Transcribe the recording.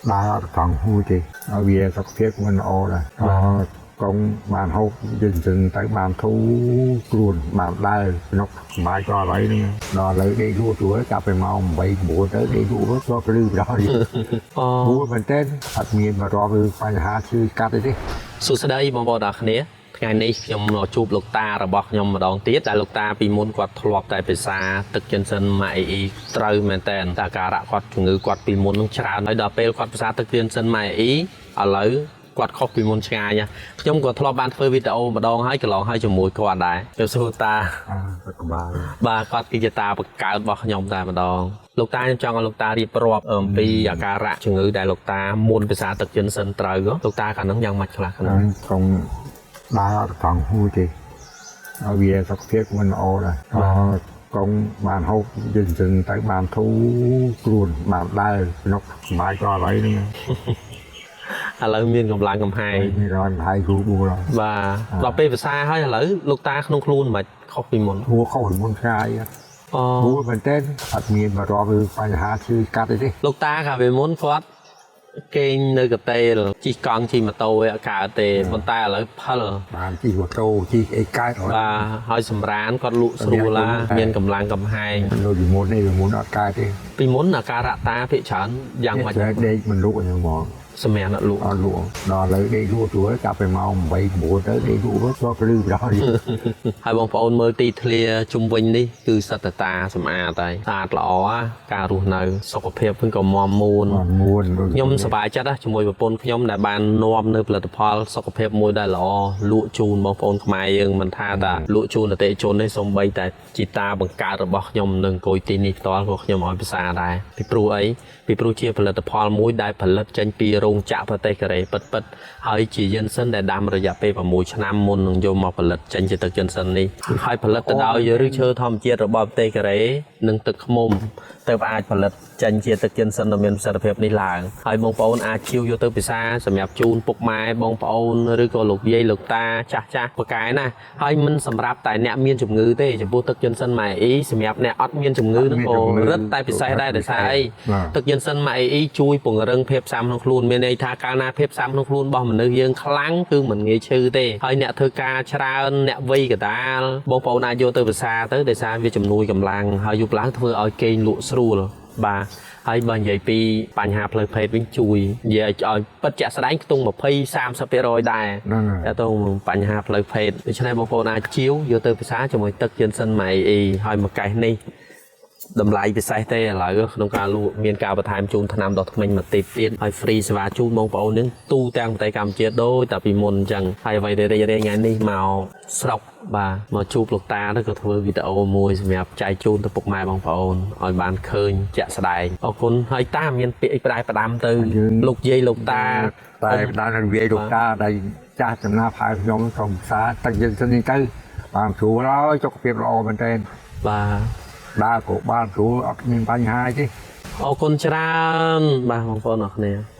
đa thằng hôi thì về tập thiết mình ô là công bàn hộp dừng tới bàn thu luôn bàn đai nó mãi cho lấy đó lấy đi đua chúa chặt về màu bảy bùa tới đi đua cho cái lưu đó đi bùa mình tên thật nhiên mà cho cái phải hạ sư cắt điสุดท้ายบางบอดเนี้ยថ្ងៃនេះខ្ញុំជួបលោកតារបស់ខ្ញុំម្ដងទៀតដែលលោកតាពីមុនគាត់ធ្លាប់តែភាសាទឹកចិនសិនម៉ាអ៊ីត្រូវមែនតើតាការៈគាត់ជំងឺគាត់ពីមុននឹងច្រើនហើយដល់ពេលគាត់ភាសាទឹកចិនសិនម៉ាអ៊ីឥឡូវគាត់ខុសពីមុនឆ្ងាយខ្ញុំក៏ធ្លាប់បានធ្វើវីដេអូម្ដងហើយកន្លងហើយជាមួយគាត់ដែរខ្ញុំសួរតាបាទគាត់គឺជាតាបង្កើតរបស់ខ្ញុំតែម្ដងលោកតាខ្ញុំចង់ឲ្យលោកតារៀបរាប់អំពីអាការៈជំងឺដែលលោកតាមុនភាសាទឹកចិនសិនត្រូវលោកតាកាលនោះយ៉ាងម៉េចខ្លះក្នុងđa thằng hôi thì về tập thiết mình ô là công bàn hộp dừng tới bàn thu luôn bàn đai nó mãi cho lấy nữa ឥឡូវមានកម្លាំងកំហាយrồi hai gù bùa rồi បាទដល់ពេលភាសាហើយឥឡូវលោកតាក្នុងខ្លួនមិនខុសពីមុន bùa không phải môn khai bùa mình tên thật nhiên mà cho phải hạ sư cắt đi លោកតាកាលពីមុនគាត់គេនៅកតេលជិះកង់ជិះម៉ូតូឯអាការទេប៉ុន្តែឥឡូវផលបានជិះម៉ូតូជិះអីកើតបាទហើយសម្រានគាត់លក់ស្រួលឡាមានកម្លាំងកំហែងនៅពីមុននេះពីមុនអត់កើតទេពីមុនអាការៈតាភិកច្រើនយ៉ាងម៉េចដេកមិនលក់យ៉ាងហ្មងសម្រាប់អ្នកលក់អត់លក់ដល់ឥឡូវដេកលក់ទួចាប់ពីម៉ោង8 9ទៅដេកលក់ទៅព្រលឺដល់ហើយបងប្អូនមើលទីធ្លាជុំវិញនេះគឺសត្វតាសម្អាតហើយស្អាតល្អការរស់នៅសុខភាពវិញក៏មាំមួនខ្ញុំសប្បាយចិត្តជាមួយប្រពន្ធខ្ញុំដែលបាននាំនៅផលិតផលសុខភាពមួយដែលល្អលក់ជូនបងប្អូនខ្មែរយើងមិនថាតាលក់ជូនអតិថិជននេះសូម្បីតែជីតាបង្កើតរបស់ខ្ញុំនឹងអង្គុយទីនេះផ្ទាល់ក៏ខ្ញុំឲ្យភាសាដែរពីព្រោះអីពីព្រោះជាផលិតផលមួយដែលផលិតចេញពីរោងចក្រប្រទេសកូរ៉េពិតហើយជាយិនសិនដែលដាំរយៈពេល6ឆ្នាំមុននឹងយកមកផលិតចេញជាទឹកយិនសិននេះហើយផលិតទៅដោយឫសឈើធម្មជាតិរបស់ប្រទេសកូរ៉េនិងទឹកឃ្មុំទើបអាចផលិតចេញជាទឹកយិនសិនដ៏មានប្រសិទ្ធភាពនេះឡើងហើយបងប្អូនអាចជៀវយកទៅពិសាសម្រាប់ជូនពុកម៉ែបងប្អូនឬក៏លោកយាយលោកតាចាស់ប៉ាកែណាហើយមិនសម្រាប់តែអ្នកមានជំងឺទេចំពោះទឹកយិនសិនម៉ែអ៊ីសម្រាប់អ្នកអត់មានជំងឺនោះក៏រឹតតែពិសេសដែរដោយសារអីទឹកយិនសិនម៉ែអ៊ីជួយពង្រឹងភាពស៊ាំក្នុងខ្លួនមានន័យថាកាលណាភាពស៊ាំក្នុងខ្លួនរបស់មនុស្សយើងខ្លាំងគឺមិនងាយឈឺទេហើយអ្នកធ្វើការច្រើនអ្នកវ័យកដាលបងប្អូនអាចយកទៅភាសាទៅដោយសារវាជំនួយកម្លាំងហើយយប់ឡើងធ្វើឲ្យគេងលក់ស្រួលបាទហើយបើនិយាយពីបញ្ហាផ្លូវភេទវិញជួយនិយាយឲ្យពិតជាក់ស្ដែងខ្ទង់20-30% ដែរតែទៅបញ្ហាផ្លូវភេទដូច្នេះបងប្អូនអាចជាវយកទៅភាសាជាមួយទឹកយិនសិនម៉ៃអ៊ីហើយមួយកេះនេះតម្លៃពិសេសទេឥឡូវក្នុងការលក់មានការបន្ថែមជូនថ្នាំដុសធ្មេញមកទៀតហើយ free សេវាជូនបងប្អូននឹងទូទាំងប្រទេសកម្ពុជាដូចតែពីមុនអញ្ចឹងហើយអ្វីដែលរីករាយថ្ងៃនេះមកស្រុកបាទមកជួបលោកតាទៅក៏ធ្វើវីដេអូមួយសម្រាប់ចែកជូនទៅពុកម៉ែបងប្អូនឲ្យបានឃើញជាក់ស្ដែងអរគុណហើយតាមានពាក្យអីផ្ដាំទៅលោកយាយលោកតាតែផ្ដាំនឹងវាយលោកតាដែលចាស់ចំណាប់ហើយខ្ញុំក្នុងភាសាទឹកយិនសិននេះទៅបានស្រួលហើយសុខភាពល្អមែនទែនបាទដើរក៏បានស្រួលអត់មានបញ្ហាទេអរគុណច្រើនបាទបងប្អូនអរគ្នា